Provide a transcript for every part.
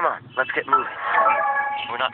Come on, let's get moving. We're not...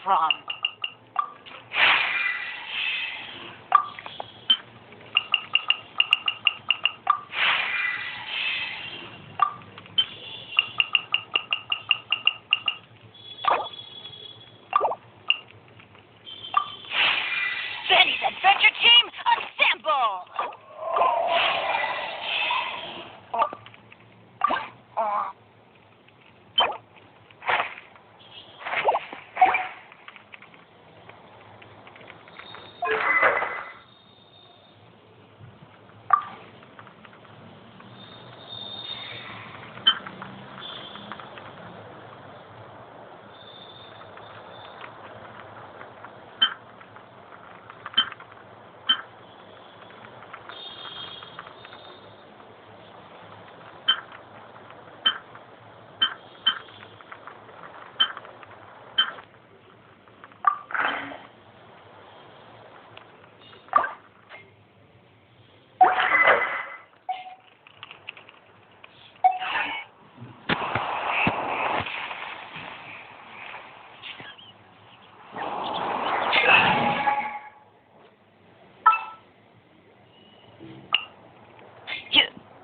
From? Benny's Adventure Team, assemble!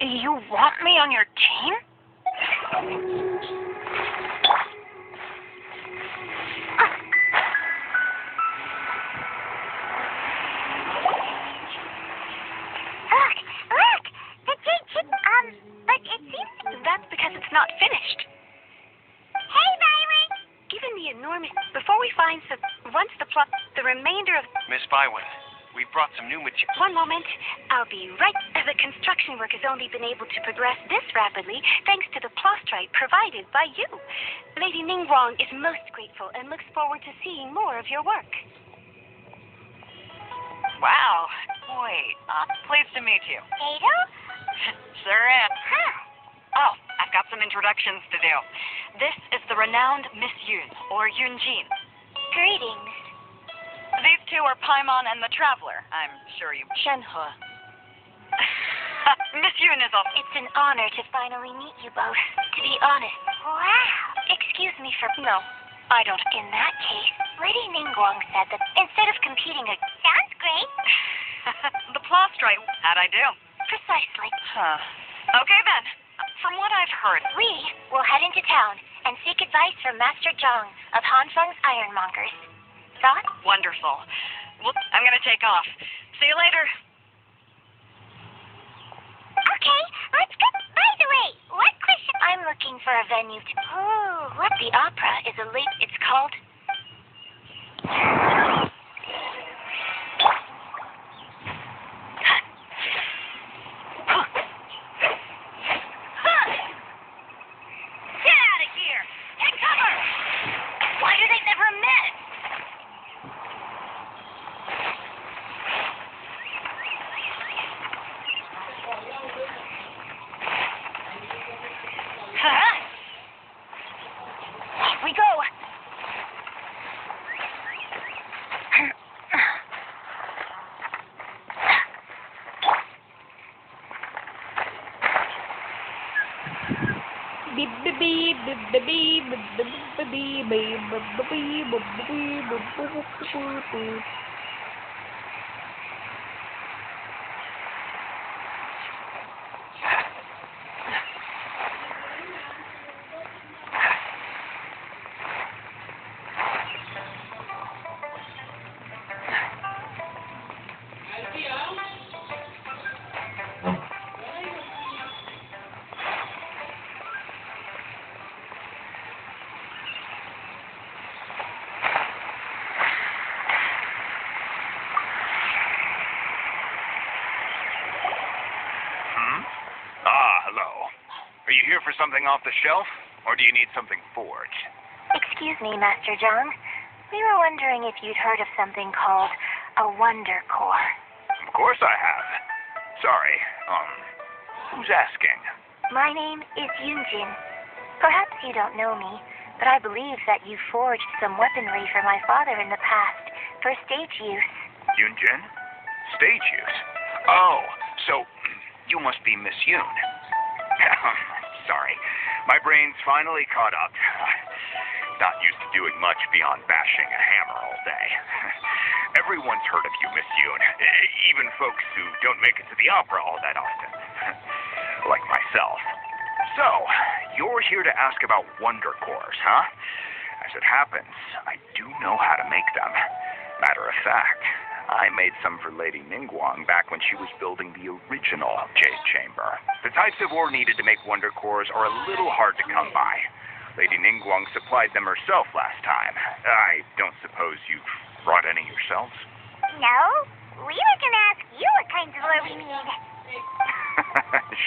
You want me on your team? Look! The team, but it seems... That's because it's not finished. Hey, Byron! Given the enormous... Before we find the remainder of... Miss Byron, we brought some new material. One moment. I'll be right... The construction work has only been able to progress this rapidly thanks to the plastrite provided by you. Lady Ningguang is most grateful and looks forward to seeing more of your work. Wow. Wait, pleased to meet you. Ada? Sure am. Huh. Oh, I've got some introductions to do. This is the renowned Miss Yun, or Yunjin. Greetings. These two are Paimon and the Traveler. I'm sure you... Shenhe. Miss Yun is a... It's an honor to finally meet you both. To be honest. Wow. Excuse me for... No, I don't. In that case, Lady Ningguang said that instead of competing Sounds great. The plastrite. How'd I do? Precisely. Huh. Okay, then. From what I've heard... We will head into town and seek advice from Master Zhang of Hanfeng's Ironmongers. Thought? Wonderful. Well, I'm gonna take off. See you later. Okay, let's go. By the way, what question? I'm looking for a venue to... Oh, what? The opera is a late... It's called... Hello. Are you here for something off the shelf, or do you need something forged? Excuse me, Master John. We were wondering if you'd heard of something called a Wonder Core. Of course I have. Sorry, who's asking? My name is Yunjin. Perhaps you don't know me, but I believe that you forged some weaponry for my father in the past for stage use. Yunjin? Stage use? Oh, so you must be Miss Yoon. Sorry, my brain's finally caught up. Not used to doing much beyond bashing a hammer all day. Everyone's heard of you, Miss Yoon. Even folks who don't make it to the opera all that often. Like myself. So, you're here to ask about Wonder Cores, huh? As it happens, I do know how to make them. Matter of fact, I made some for Lady Ningguang back when she was building the original Jade Chamber. The types of ore needed to make Wonder Cores are a little hard to come by. Lady Ningguang supplied them herself last time. I don't suppose you've brought any yourselves? No, we were going to ask you what kinds of ore we need.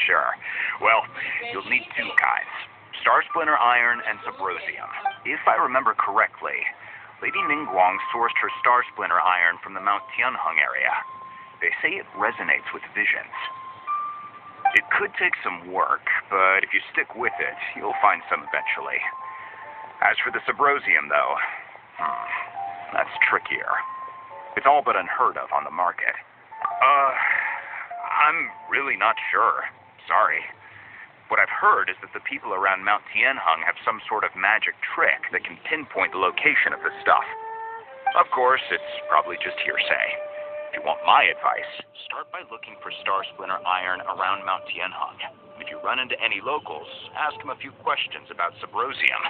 Sure. Well, you'll need two kinds. Star Splinter Iron and Subrosium. If I remember correctly, Lady Ningguang sourced her Star Splinter Iron from the Mount Tianheng area. They say it resonates with visions. It could take some work, but if you stick with it, you'll find some eventually. As for the Subrosium, though, that's trickier. It's all but unheard of on the market. I'm really not sure. Sorry. What I've heard is that the people around Mount Tianheng have some sort of magic trick that can pinpoint the location of the stuff. Of course, it's probably just hearsay. If you want my advice, start by looking for Star Splinter Iron around Mount Tianheng. If you run into any locals, ask them a few questions about Subrosium.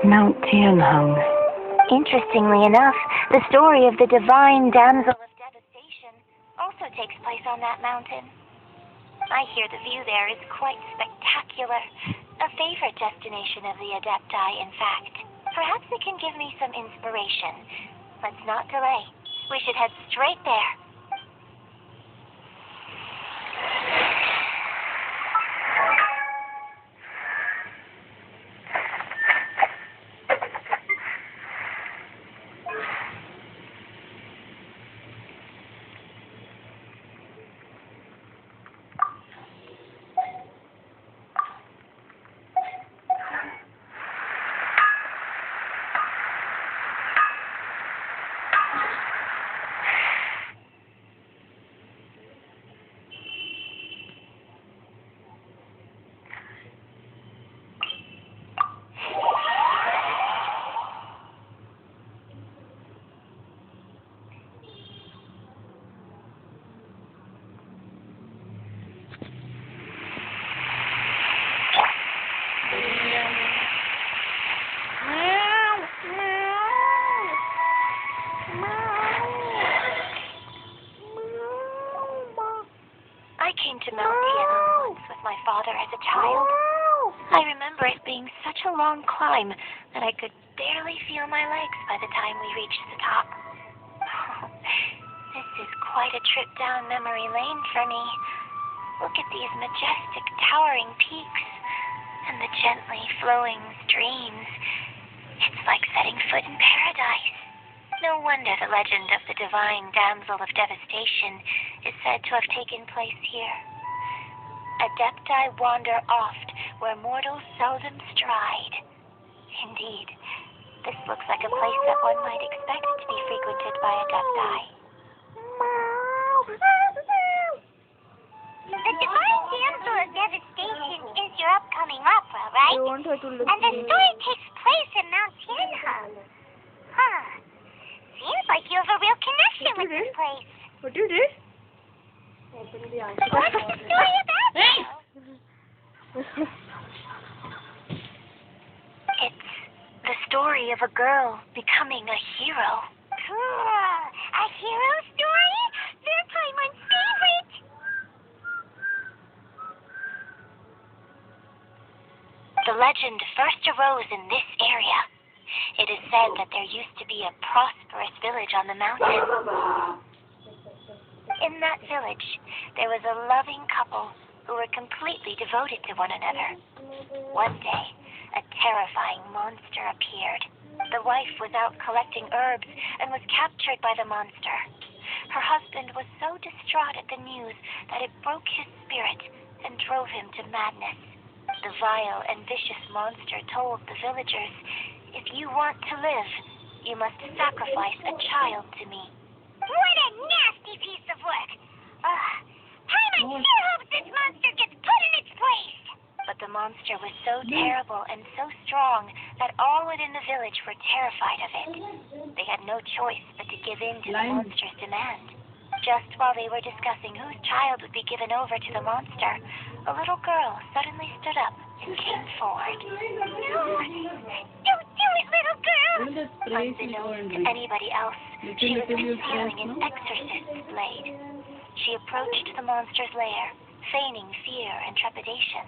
Mount Tianheng. Interestingly enough, the story of the divine damsel of devastation also takes place on that mountain. I hear the view there is quite spectacular. A favorite destination of the Adepti, in fact. Perhaps it can give me some inspiration. Let's not delay. We should head straight there. I came to Mount Tianheng once with my father as a child. I remember it being such a long climb that I could barely feel my legs by the time we reached the top. This is quite a trip down memory lane for me. Look at these majestic, towering peaks and the gently flowing streams. It's like setting foot in paradise. No wonder the legend of the divine damsel of devastation is said to have taken place here. Adepti wander oft where mortals seldom stride. Indeed, this looks like a place that one might expect to be frequented by Adepti. The divine damsel of devastation is your upcoming opera. right? I want her to look And the at story takes place in Mount Tianheng. Huh. Seems like you have a real connection with this place. What you did? What's the story about, though? It's the story of a girl becoming a hero. Cool. A hero story? They're Paimon's favorite. The legend first arose in this area. It is said that there used to be a prosperous village on the mountain. In that village, there was a loving couple who were completely devoted to one another. One day, a terrifying monster appeared. The wife was out collecting herbs and was captured by the monster. Her husband was so distraught at the news that it broke his spirit and drove him to madness. The vile and vicious monster told the villagers, "If you want to live, you must sacrifice a child to me." What a nasty piece of work. Paimon sure hopes this monster gets put in its place. But the monster was so terrible and so strong that all within the village were terrified of it. They had no choice but to give in to the monster's demand. Just while they were discussing whose child would be given over to the monster, a little girl suddenly stood up and came forward. No, don't do it, little girl. Unbeknownst to anybody else, she was concealing an exorcist's blade. She approached the monster's lair, feigning fear and trepidation.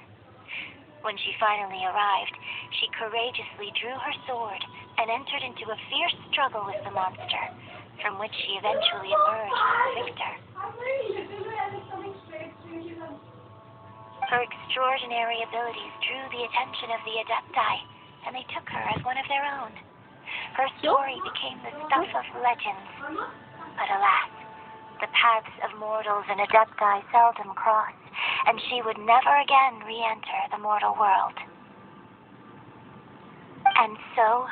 When she finally arrived, she courageously drew her sword and entered into a fierce struggle with the monster, from which she eventually emerged a victor. Her extraordinary abilities drew the attention of the Adepti, and they took her as one of their own. Her story became the stuff of legends. But alas, the paths of mortals and Adepti seldom cross, and she would never again re-enter the mortal world. And so,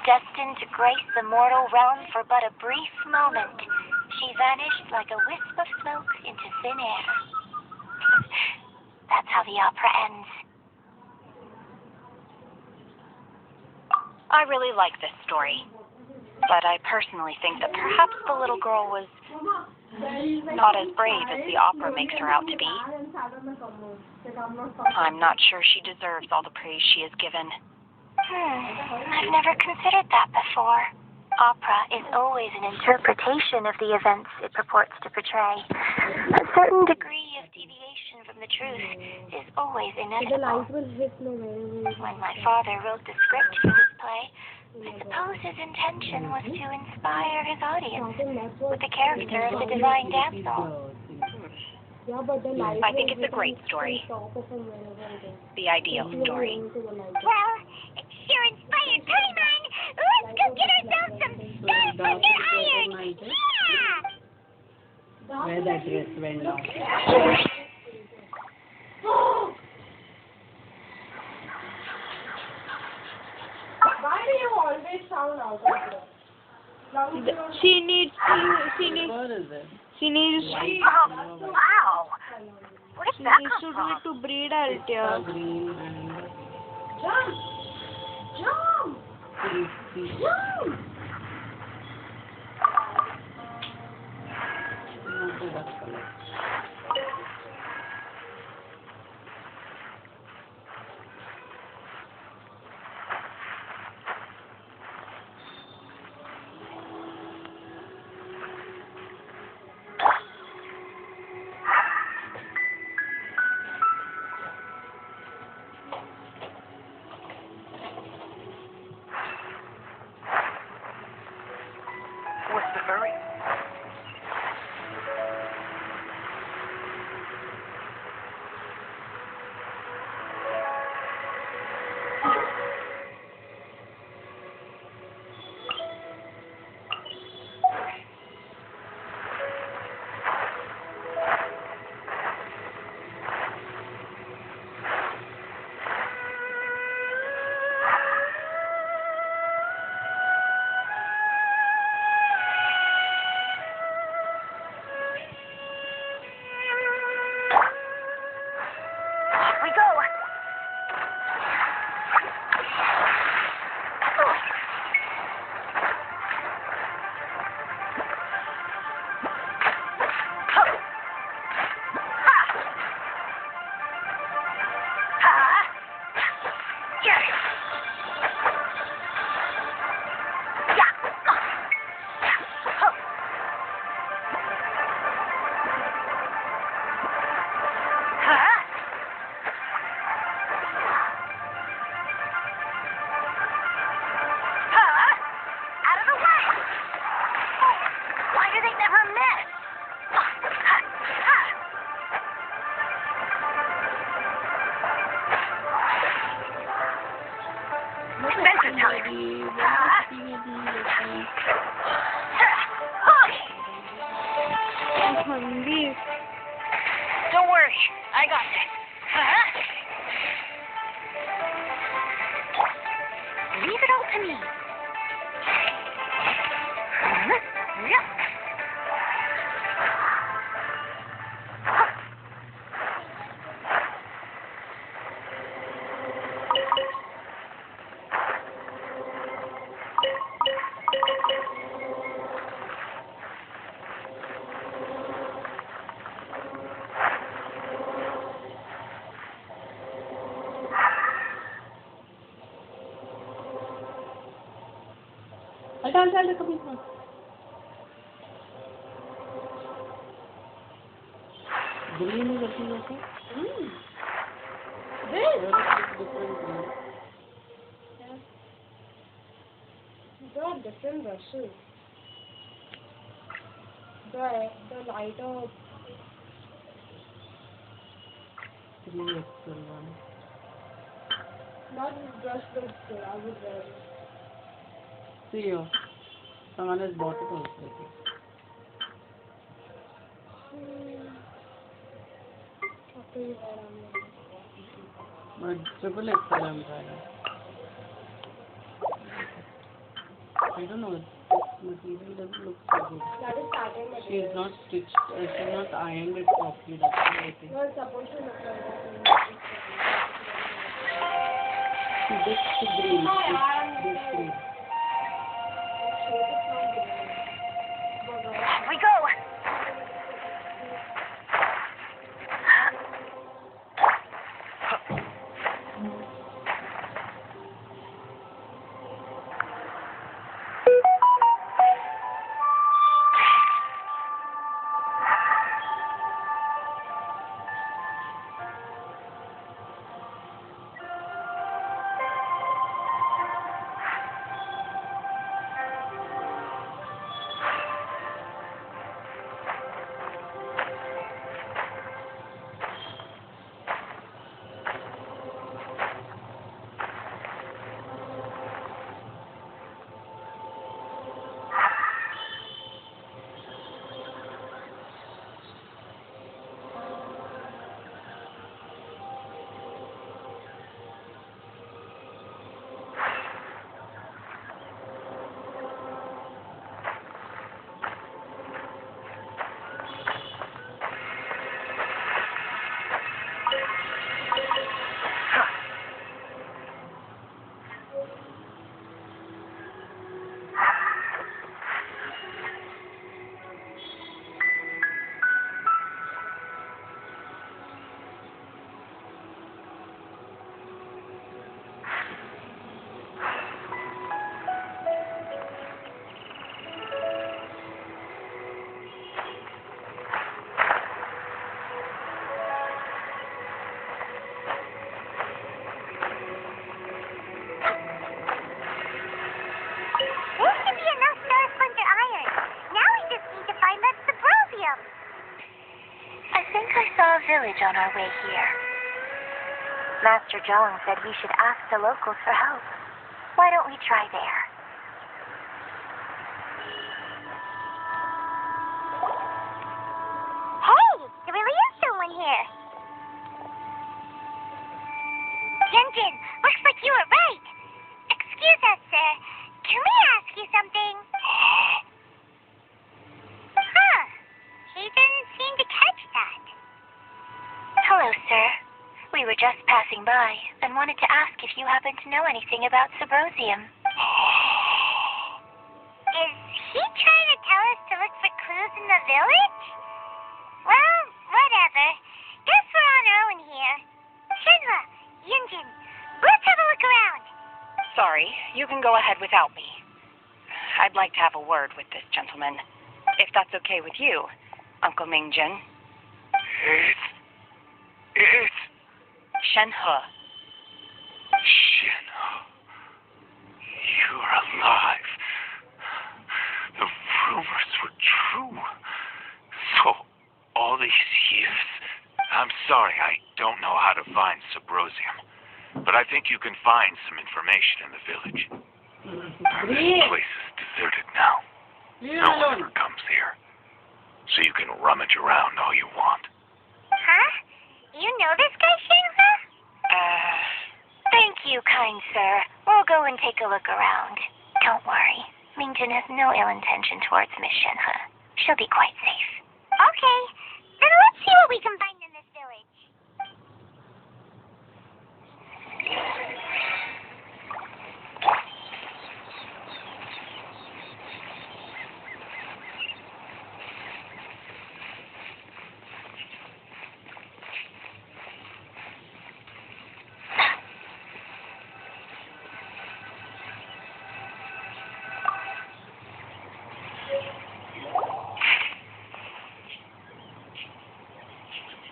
destined to grace the mortal realm for but a brief moment, she vanished like a wisp of smoke into thin air. That's how the opera ends. I really like this story, but I personally think that perhaps the little girl was not as brave as the opera makes her out to be. I'm not sure she deserves all the praise she is given. I've never considered that before. Opera is always an interpretation of the events it purports to portray. A certain degree of deviation from the truth is always inevitable. When my father wrote the script for this play, I suppose his intention was to inspire his audience with the character of the divine damsel. I think it's a great story. The ideal story. Well, it sure inspired Paimon. Let's go get ourselves some stuff under iron. Yeah! Where that dress went down. Why do you always sound out of breath? She needs. What is it? She needs. Wow! Where did She that needs to come do it from? to breed out here. Green and Jump! Jump! not a duck color. What's the hurry? Don't worry, I got this. Leave it all to me. I'll tell the computer. Green is actually okay. This? Where is different green? There are different brushes. The lighter. Green extra one. That brush looks good. I would wear it. See you. Someone has bought it also. I think. After you wear it, But triple XL I'm trying. I don't know. This material doesn't look so good. that is satin material. She's not stitched. She's not ironed it properly. That's why I think. No, it's supposed to look like that. See this green. This green. Here we go. Village on our way here. Master Zhang said we should ask the locals for help. Why don't we try there? Hey, there really is someone here. Yunjin, looks like you were right. Excuse us, sir. Can we ask you something? Huh. He didn't seem to catch that. Hello, sir. We were just passing by and wanted to ask if you happen to know anything about Subrosium. Is he trying to tell us to look for clues in the village? Well, whatever. Guess we're on our own here. Shenhua, Yunjin, let's have a look around. worry. You can go ahead without me. I'd like to have a word with this gentleman, if that's okay with you, Uncle Mingjin. It's Shenhe. Shinho. You're alive. The rumors were true. So, all these years? I'm sorry, I don't know how to find Subrosium, but I think you can find some information in the village. This place is deserted now. No one ever comes here. So you can rummage around all you want. Huh? You know this guy, Shenhe? Thank you, kind sir. We'll go and take a look around. Don't worry. Mingjin has no ill intention towards Miss Shenhe. She'll be quite safe. Okay. Then let's see what we can find in this village.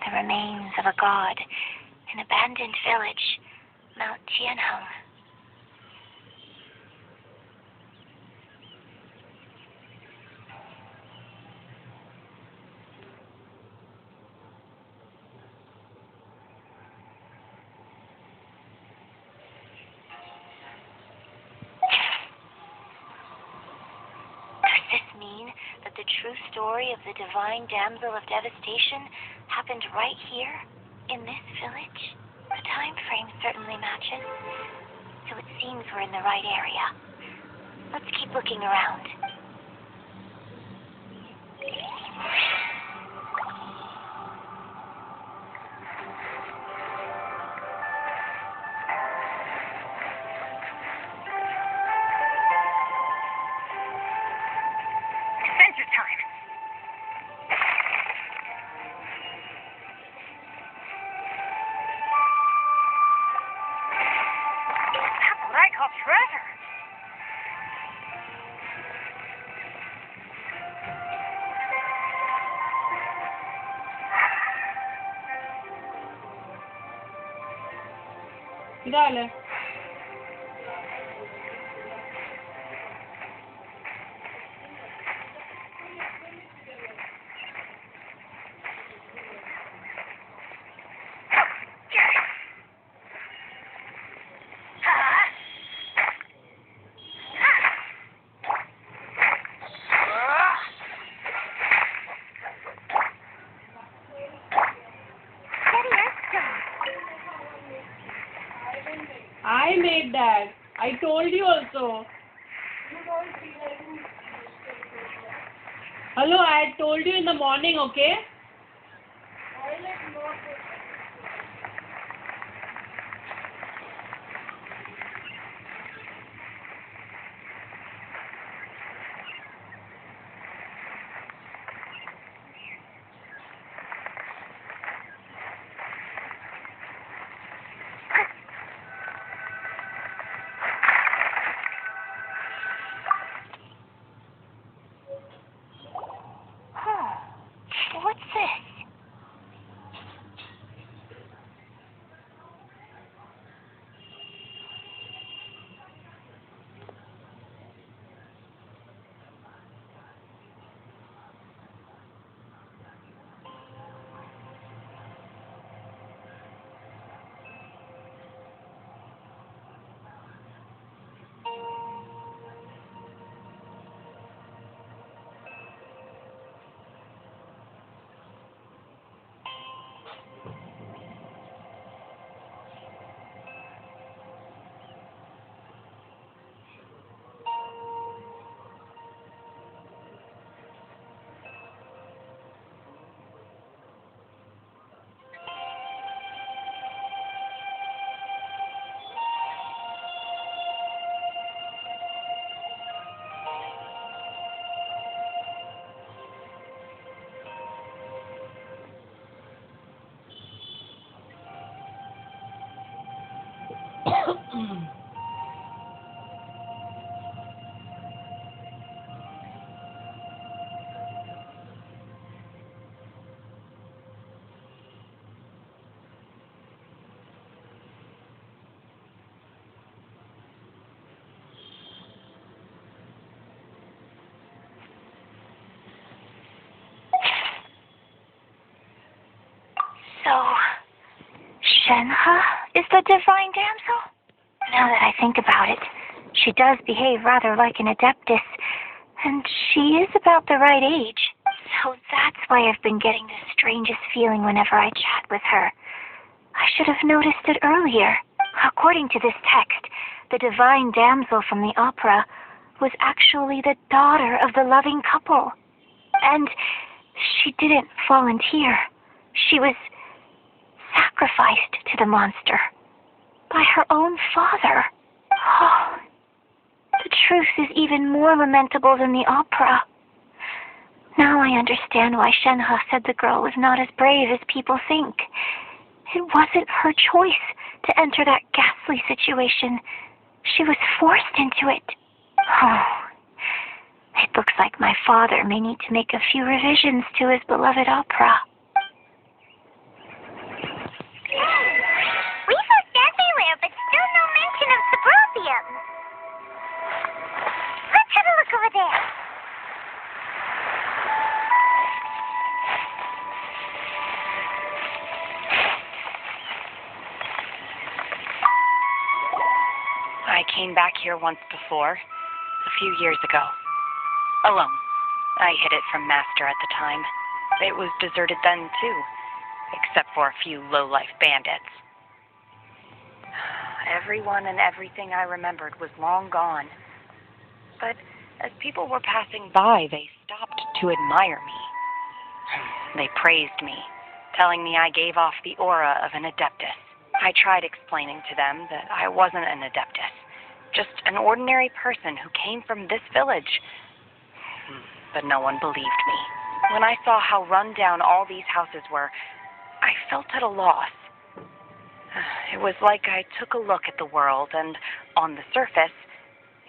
The remains of a god, an abandoned village, Mount Tianheng. Does this mean that the true story of the divine damsel of devastation happened right here, in this village? The time frame certainly matches, so it seems we're in the right area. Let's keep looking around. Adventure time! That's what I call treasure! Dale. I made that. I told you also. Hello, I told you in the morning, okay? What's this? So, Shenhe is the divine damsel? Now that I think about it, she does behave rather like an adeptus, and she is about the right age. So that's why I've been getting the strangest feeling whenever I chat with her. I should have noticed it earlier. According to this text, the divine damsel from the opera was actually the daughter of the loving couple. And she didn't volunteer. She was sacrificed to the monster by her own father. Oh, the truth is even more lamentable than the opera. Now I understand why Shenhe said the girl was not as brave as people think. It wasn't her choice to enter that ghastly situation. She was forced into it. Oh, it looks like my father may need to make a few revisions to his beloved opera. We've looked everywhere, but still no mention of Suburbia. Let's have a look over there. I came back here once before, a few years ago. Alone. I hid it from Master at the time. It was deserted then, too, except for a few low-life bandits. Everyone and everything I remembered was long gone. But as people were passing by, they stopped to admire me. They praised me, telling me I gave off the aura of an adeptus. I tried explaining to them that I wasn't an adeptus, just an ordinary person who came from this village. But no one believed me. When I saw how run down all these houses were, I felt at a loss. It was like I took a look at the world, and on the surface,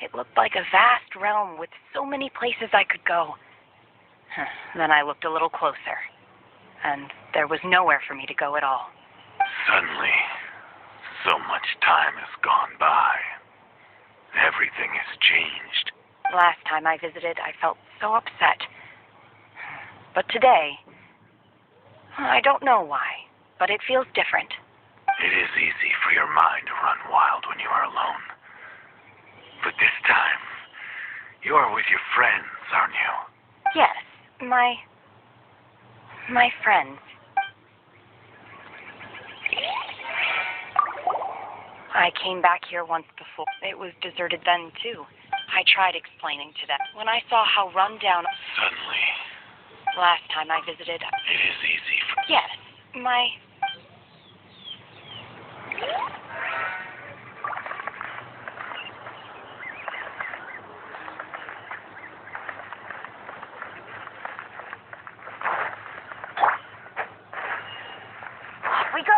it looked like a vast realm with so many places I could go. Then I looked a little closer, and there was nowhere for me to go at all. Suddenly, so much time has gone by. Everything has changed. Last time I visited, I felt so upset. But today, I don't know why, but it feels different. It is easy for your mind to run wild when you are alone. But this time, you are with your friends, aren't you? Yes, my friends. I came back here once before. It was deserted then, too. I tried explaining to them. When I saw how run down... Suddenly... Last time I visited... It is easy for... Yes, my... Off we go.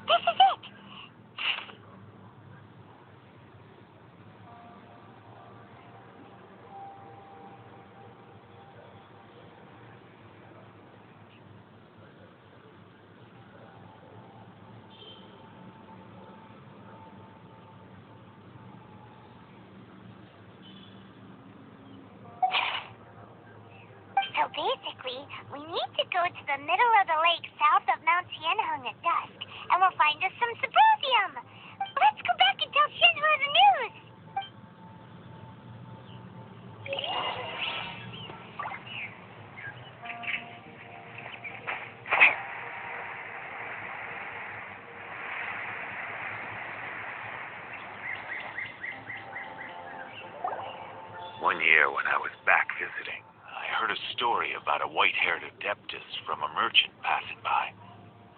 This is it. So basically, we need to go to the middle of the lake south of Mount Tianheng at dusk, and we'll find us some symposium. Let's go back and tell Shenhe the news. One year when I was back visiting, I heard a story about a white-haired adeptus from a merchant passing by.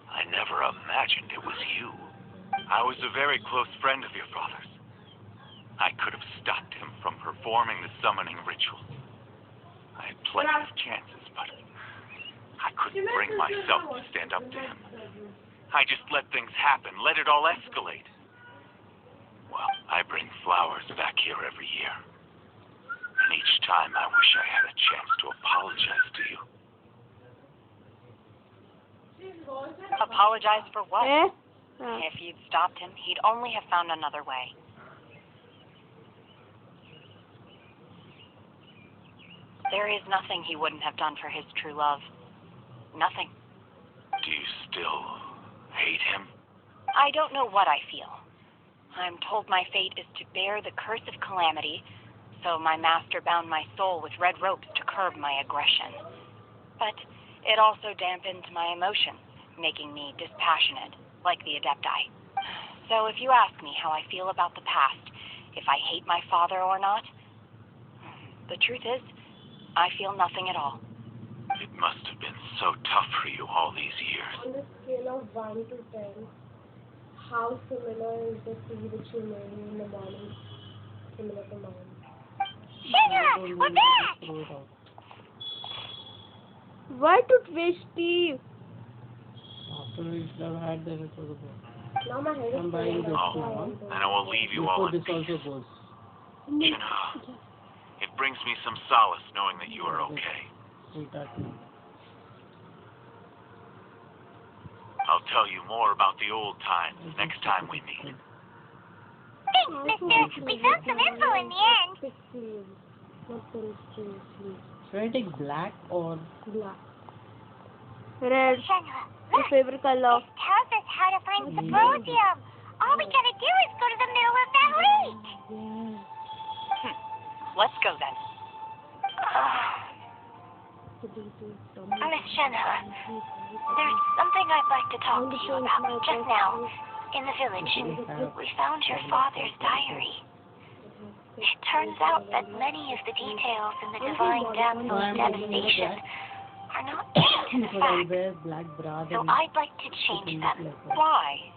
I never imagined it was you. I was a very close friend of your father's. I could have stopped him from performing the summoning ritual. I had plenty of chances, but I couldn't bring myself to stand up to him. I just let things happen, let it all escalate. Well, I bring flowers back here every year. And each time I wish I had a chance to apologize to you. Apologize for what? If you'd stopped him, he'd only have found another way. There is nothing he wouldn't have done for his true love. Nothing. Do you still hate him? I don't know what I feel. I'm told my fate is to bear the curse of calamity, so my master bound my soul with red ropes to curb my aggression. But it also dampened my emotions, making me dispassionate, like the Adepti. So if you ask me how I feel about the past, if I hate my father or not, the truth is, I feel nothing at all. It must have been so tough for you all these years. On a scale of 1 to 10, how similar is the tea that you made in the morning? Similar to mine. Sugar, we're back! Throw it out. Why to twist tea? After we should have had then it was a good. Now my head is I'm buying this Oh, one. and I will leave you all Before in this peace. also goes. Chena, it brings me some solace knowing that you are okay. Sweetheart. I'll tell you more about the old times next time we meet. Thanks, mister. We found some info in the end. Six leaves. Not 23 leaves. Should I take black or Black. Red. Shenhua, Your look. favorite color. This tells us how to find symposium. All we gotta do is go to the middle of that lake. Let's go then. Miss Shenhua, there's something I'd like to talk to you about. Just now, in the village, we found your father's diary. It turns out that many of the details in the divine damsel's devastation are not true to the fact. black bra? So I'd like to change them. Why?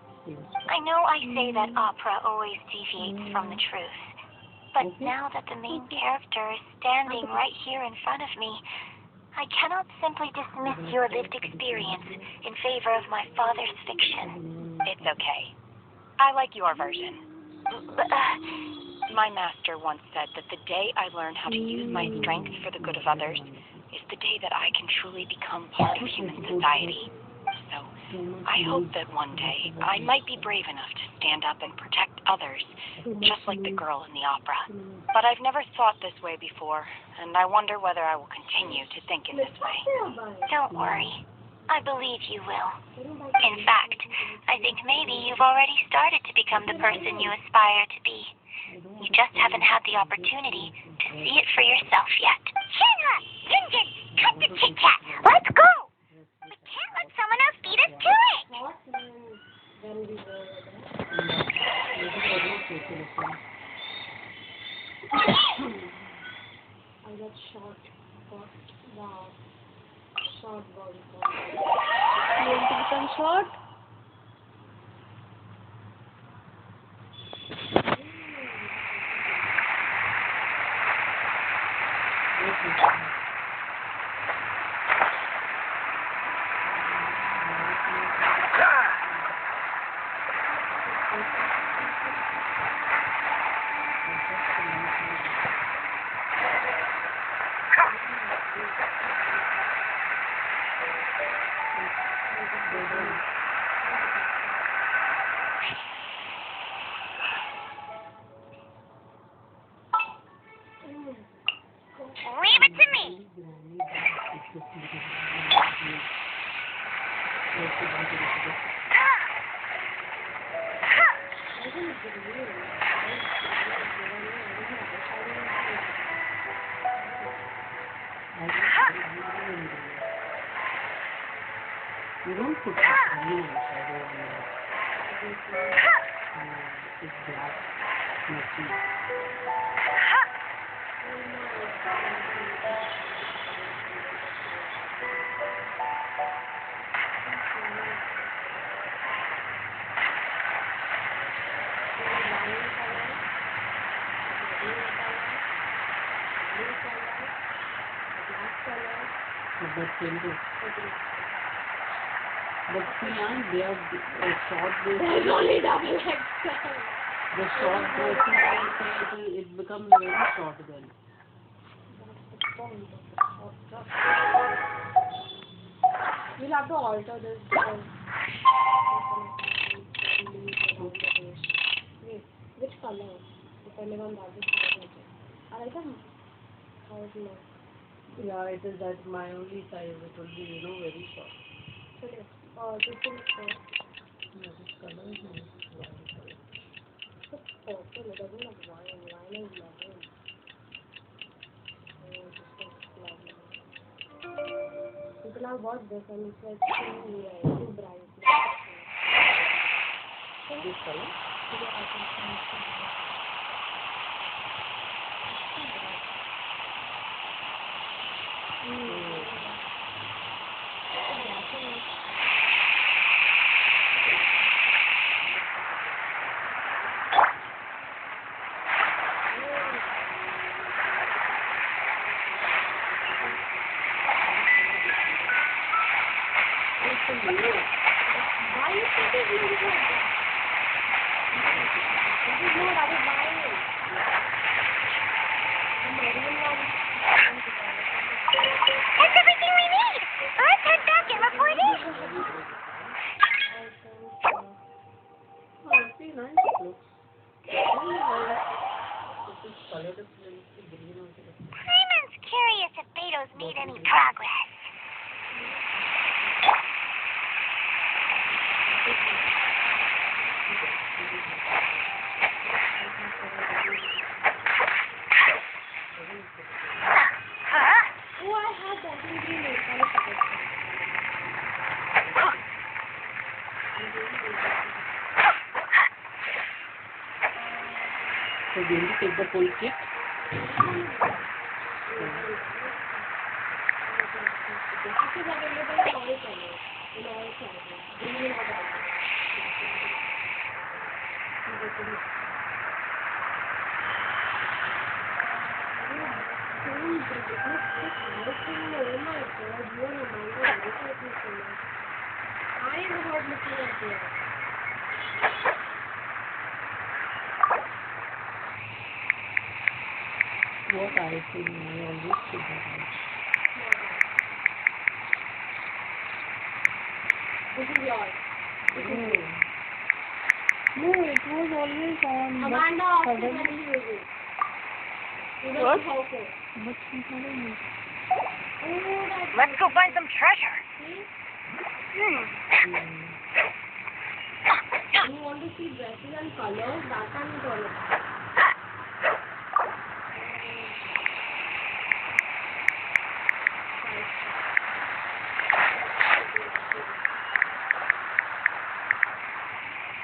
I know I say that opera always deviates from the truth, but now that the main character is standing right here in front of me, I cannot simply dismiss your lived experience in favor of my father's fiction. It's okay. I like your version. But, My master once said that the day I learn how to use my strength for the good of others is the day that I can truly become part of human society. So, I hope that one day I might be brave enough to stand up and protect others, just like the girl in the opera. But I've never thought this way before, and I wonder whether I will continue to think in this way. don't worry. I believe you will. In fact, I think maybe you've already started to become the person you aspire to be. You just haven't had the opportunity to see it for yourself yet. Shenhua! Yunjin! Cut the chit-chat! Let's go! We can't let someone else beat us to it! I got shot. Wow. Shot body. You want to become short? Leave it to me! You don't put green shadow on your it's black messy. But see, they are short. There's only double XL. The short person, it becomes very short then. We'll have to alter this because Wait, which color? Depending on that, is how much. I like them. How is it? Yeah, it is that my only size. It will be, very short. Okay. This is Yeah, this color is nice. purple. It doesn't have wine. Wine is lemon. People have bought this and it's like too bright. This color? Why you think it's really good? That is not, that is why. The Marian one. That's everything we need. Let's head back and report in. Oh, see, nice it looks. This is colored green also. Simon's curious if Beto's made any progress. Huh? Oh, I had that in green. So, do you take the full kit? This is available in all colors. In all sizes. Green or white. I am hard looking at this. What I think, I always figure out. This is yours. No, it was always on. Amanda asked me when to use it. What? But she hadn't used it. Oh, that's Let's go find some treasure. You want to see dresses and colors? That I'm all about.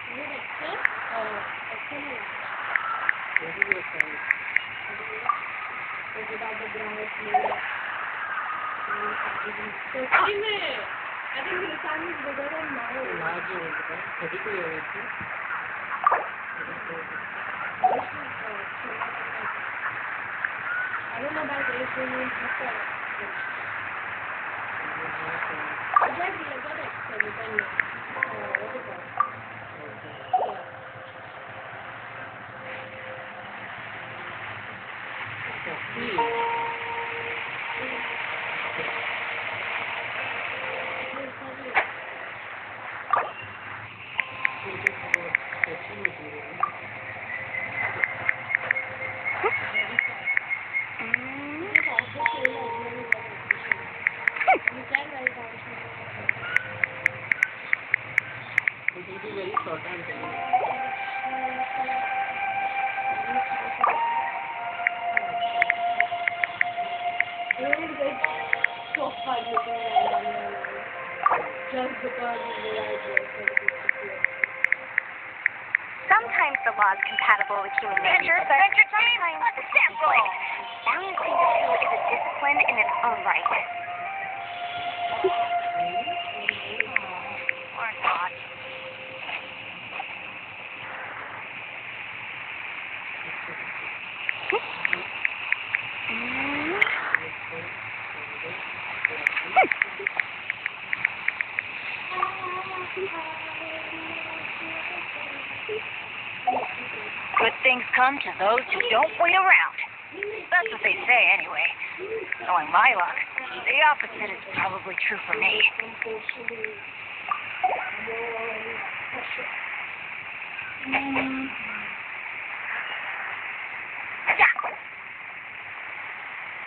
Is it extra? Extra no. What is your size? Is it at the bright blue? I think his son is bigger than mine. Large one, 32 years old. I don't know about age range, but exactly, I got extra depending. What is that? It will be very short and thin. Just because of the right dress. Sometimes the law is compatible with human nature, but sometimes it's different. Balancing the two is a discipline in its own right. Or not. Good things come to those who don't wait around. That's what they say, anyway. Knowing my luck, the opposite is probably true for me. You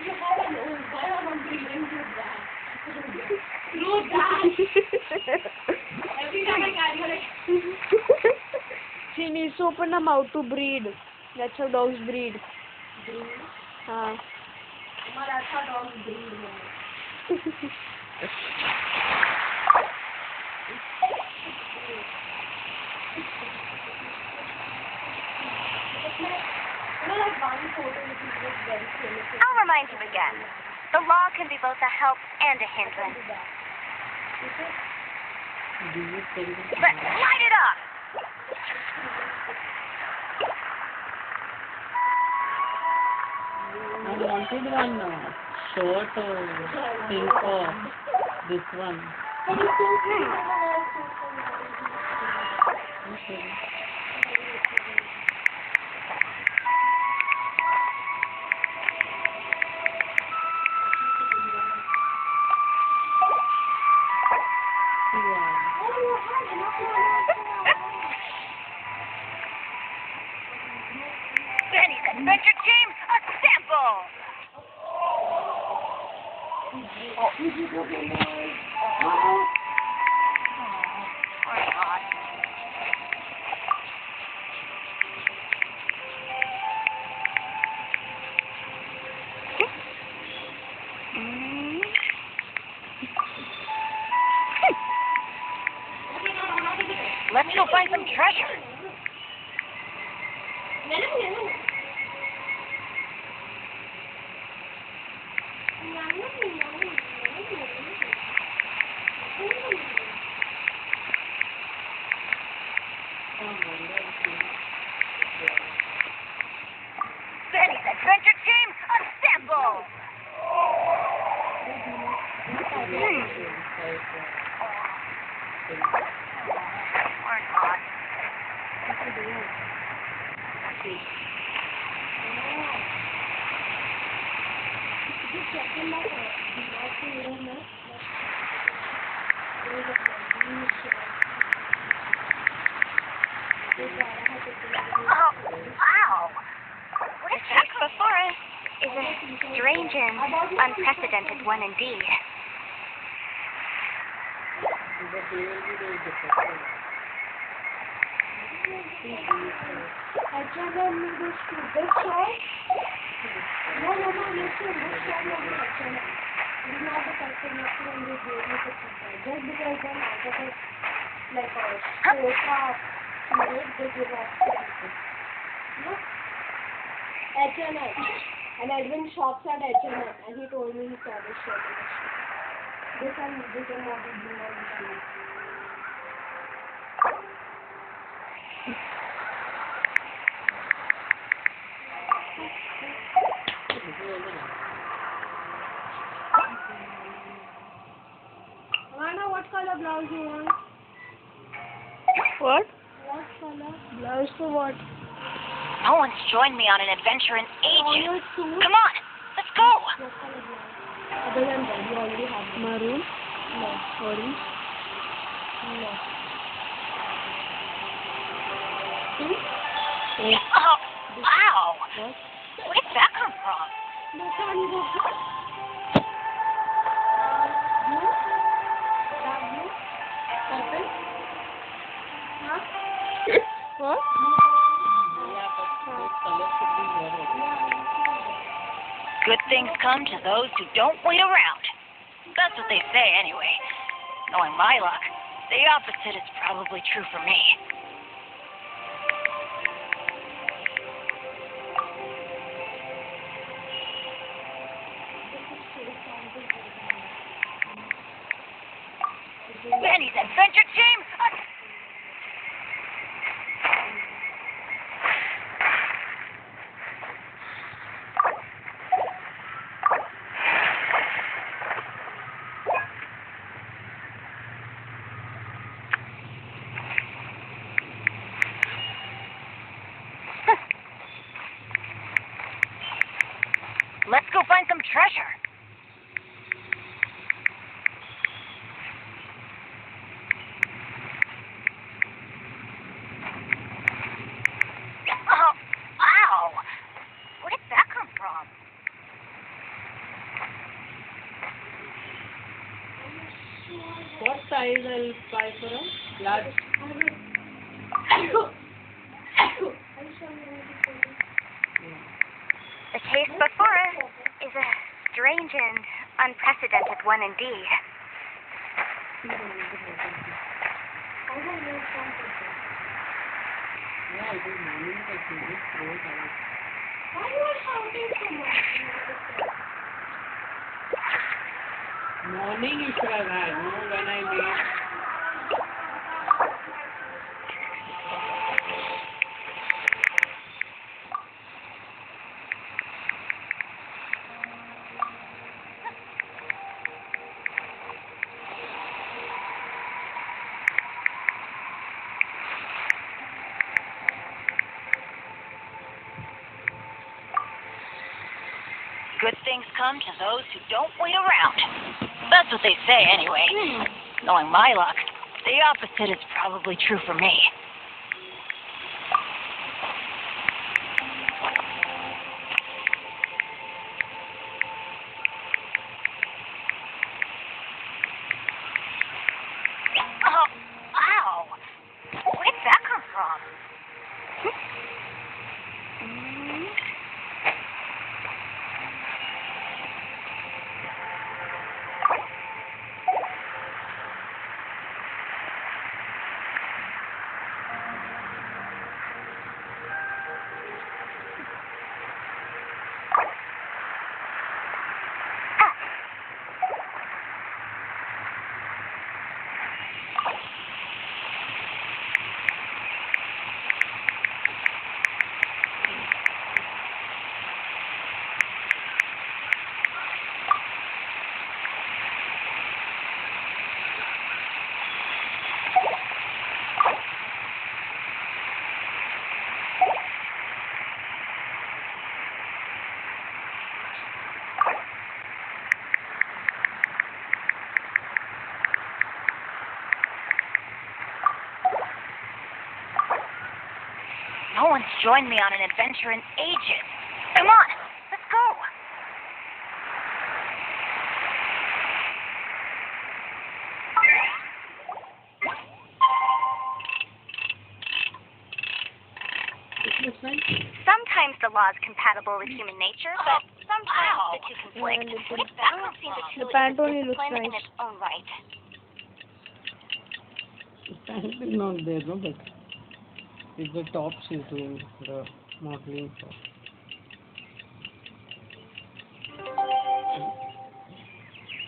have a nose. Why am I breathing through that? Through that. Every time I carry her, like. She needs to open her mouth to breed. That's how dogs breed. Breed? Mama, that's how dogs breed. I'll remind you again. The law can be both a help and a hindrance. But light it up! I wanted one short pink or this one. Okay. Benny's Adventure Team, assemble! Let's go find some treasure. Benny's Adventure Team, assemble! Oh, wow! What is before us is a strange and unprecedented one indeed. H&M. And Edwin shops at H&M, and he told me he saw this shirt in the shop. This and this and what he do on the shoes. Anna, what color blouse you want? What? What color? Blouse for what? No one's joined me on an adventure in ages. Come on, let's go. What color blouse? Other than that, you already have maroon? No. Orange? No. Oh, wow. What? Where did that come from? No, can you go? Blue? Dark blue? Purple? Huh? What? Good things come to those who don't wait around. That's what they say anyway. Knowing my luck, the opposite is probably true for me. Benny's Adventure Team, Let's go find some treasure. size I'll buy for her? Large. The case before us is a strange and unprecedented one indeed. Yeah, it is morning, but it is cold out. Morning you should have had, no, when I made. Good things come to those who don't wait around. That's what they say, anyway. Knowing my luck, the opposite is probably true for me. Oh, ow! Where did that come from? No one's joined me on an adventure in ages. Come on, let's go. Sometimes the law is compatible with human nature, but sometimes the two conflict. That one seems to The Pantone looks discipline in nice. its own right. Pant is not there, no, but it's the tops is doing the modeling for.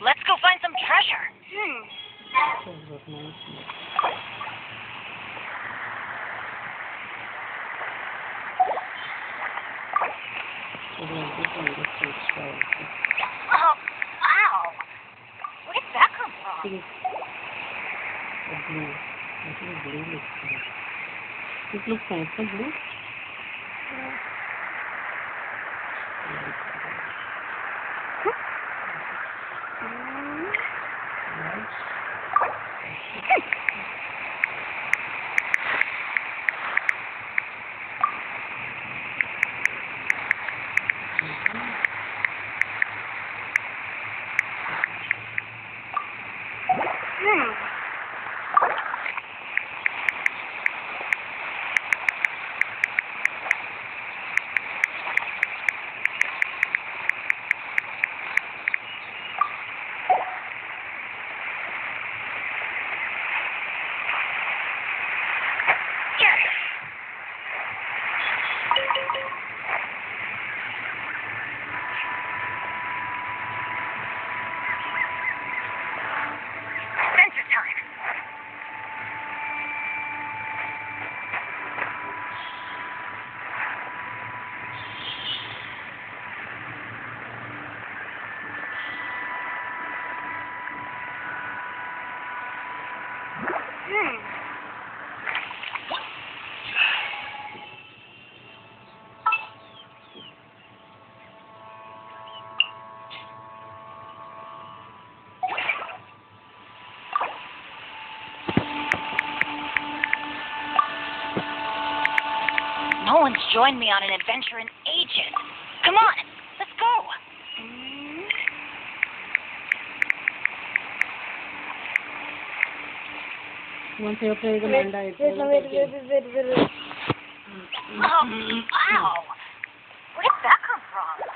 Let's go find some treasure. So that's nice. So like this one, this is style. Oh, ow! Where did that come I from? think a blue. I think blue looks nice. It looks nice, the blue. Adventure time. No one's joined me on an adventure in ages. Come on, let's go. Once you play the manda, it will Wait. Wow! Where did that come from?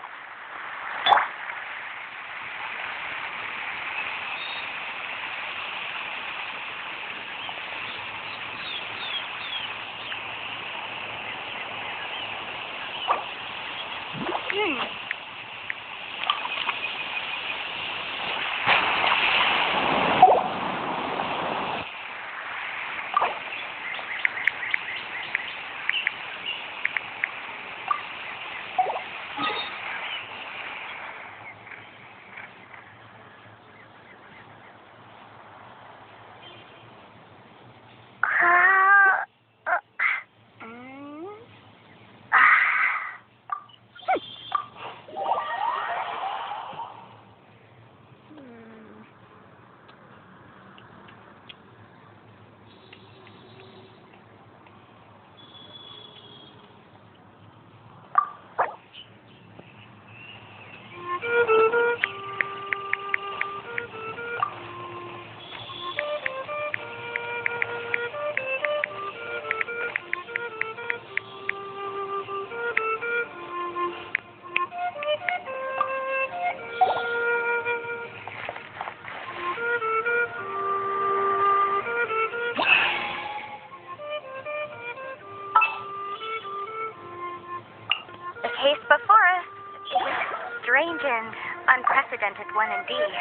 The case before us is a strange and unprecedented one indeed.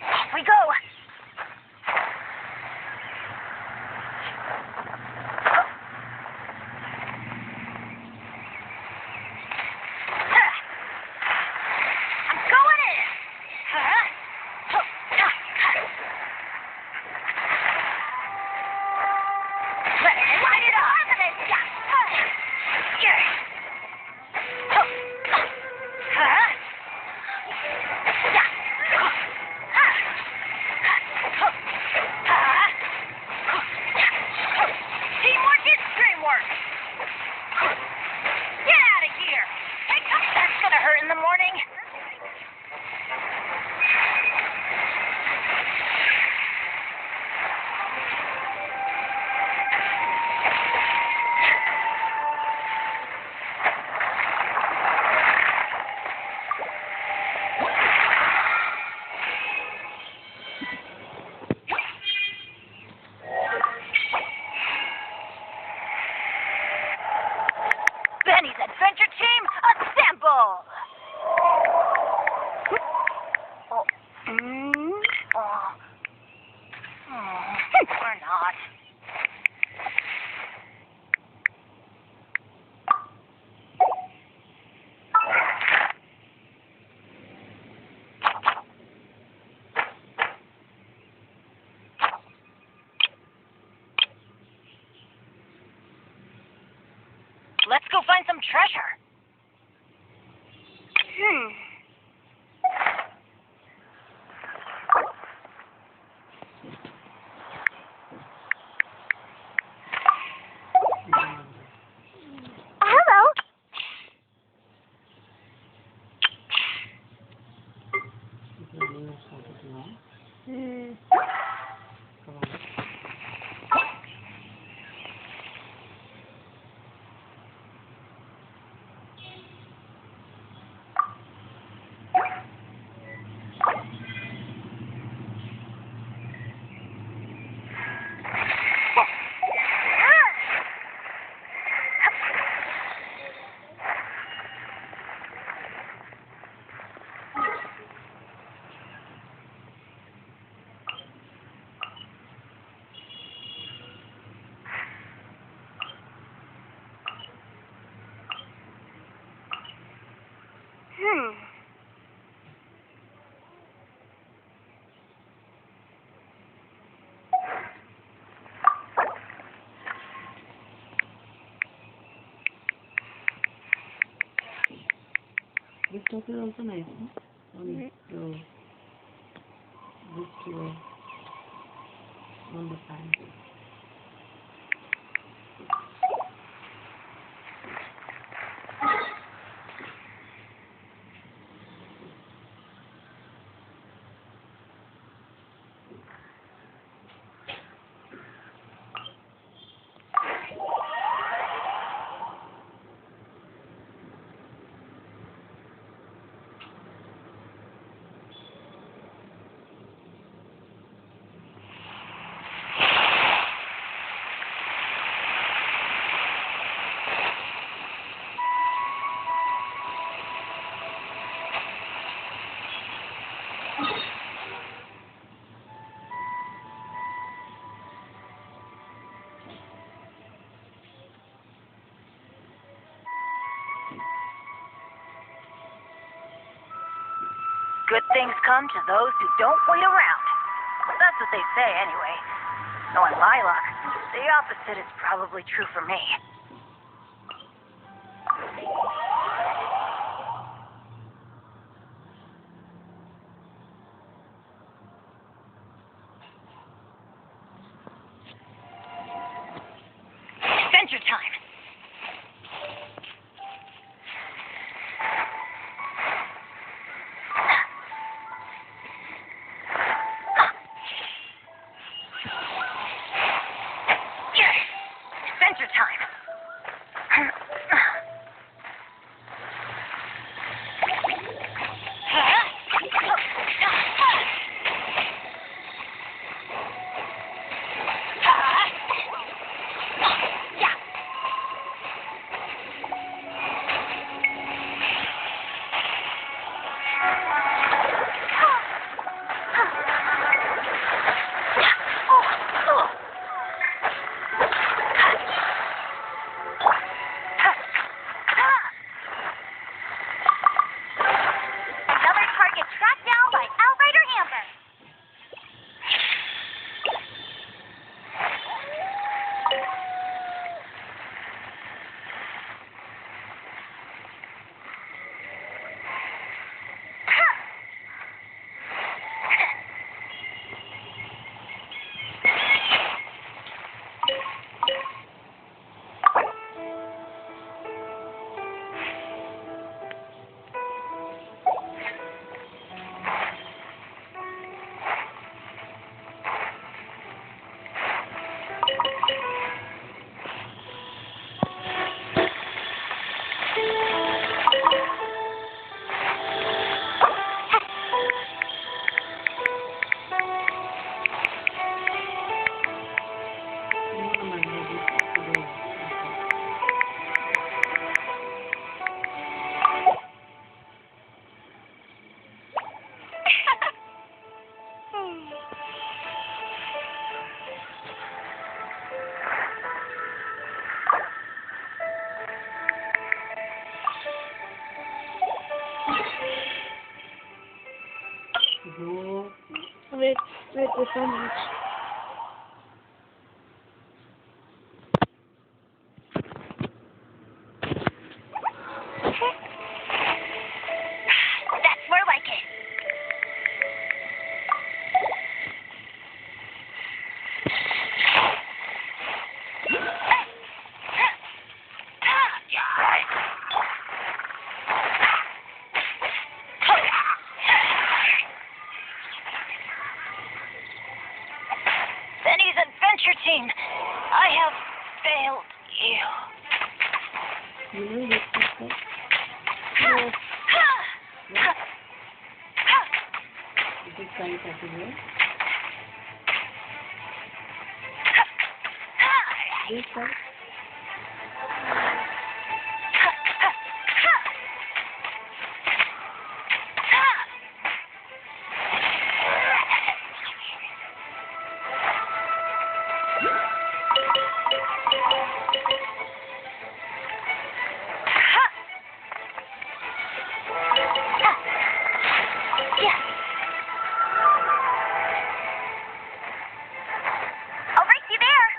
Off we go! Benny's Adventure Team, assemble! Or not. Let's go find some treasure. Hello. This top is also nice, no? On the fan. Good things come to those who don't wait around. That's what they say, anyway. Knowing my luck, the opposite is probably true for me. Adventure time! Adventure time! Another target tracked down by Outrider Amber. Go. Wait, there's so much. That's more like it. Benny's adventure team, I have failed you. You know this people? Is it kind of here? This side? I'll race you there.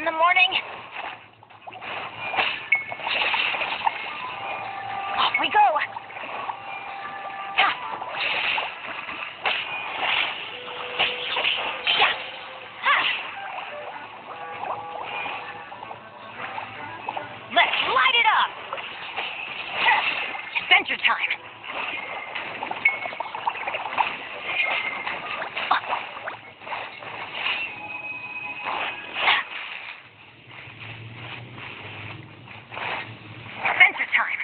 in the morning. Off we go. Let's light it up. Adventure time. Adventure time.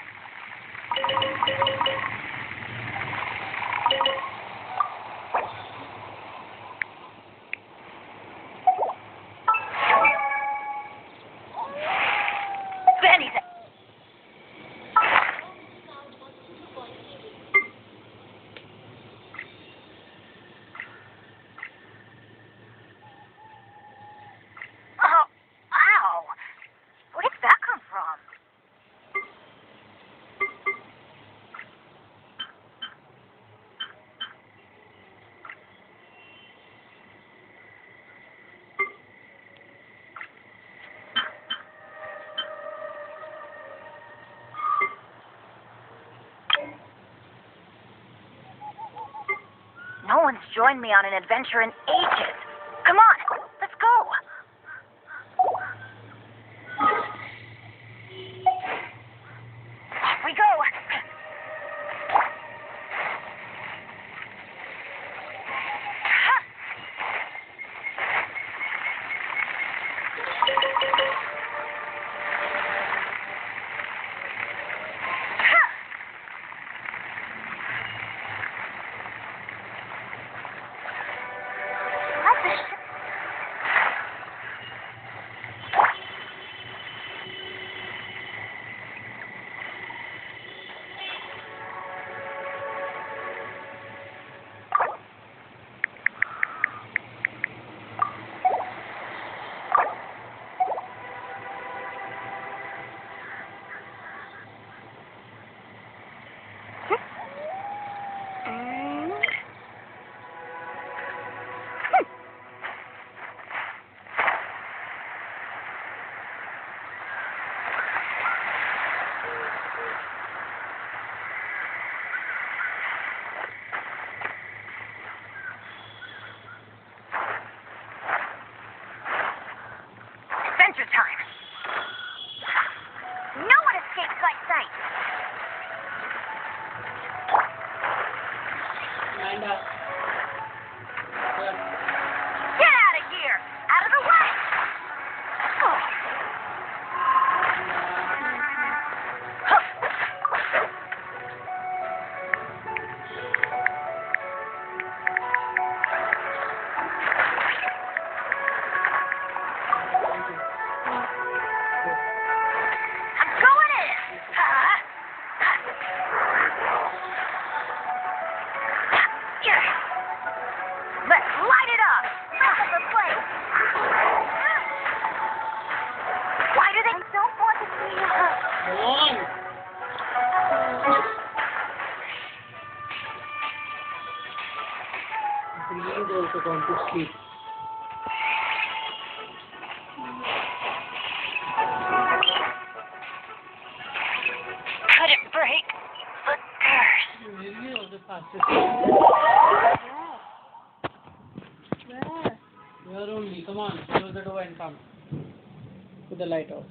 Benny's. Oh, ow. Where did that come from? No one's joined me on an adventure in ages. Come on, let's go. Off we go. Adventure time. No one escapes my sight. Amanda. Get out of here! Out of the way! I'm going in! Let's light it up! Look at the place! Why do they don't want to see her? Come on. Please also gone to sleep. Couldn't break the curse. Really was the fastest. Where? Here only. Come on. Close the door and come. Put the light off.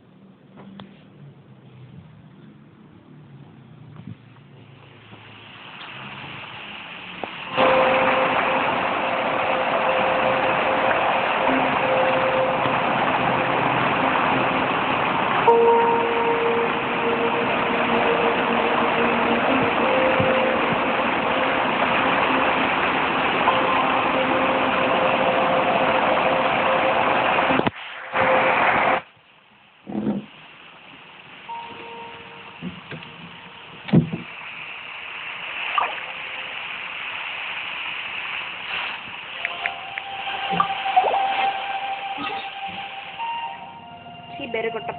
ಬೇರೆ ಕೊಟ್ಟ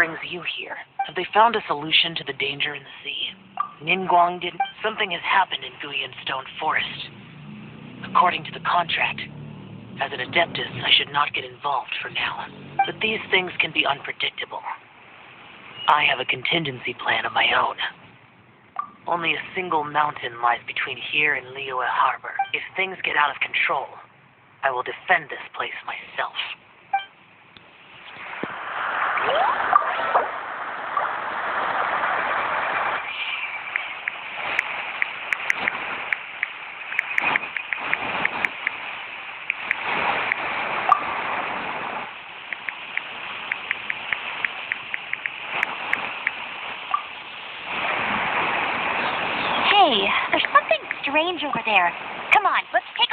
brings you here? Have they found a solution to the danger in the sea? Ningguang didn't... Something has happened in Guyan Stone Forest. According to the contract, as an Adeptus, I should not get involved for now. But these things can be unpredictable. I have a contingency plan of my own. Only a single mountain lies between here and Liyue Harbor. If things get out of control, I will defend this place myself. Hey, there's something strange over there. Come on, let's take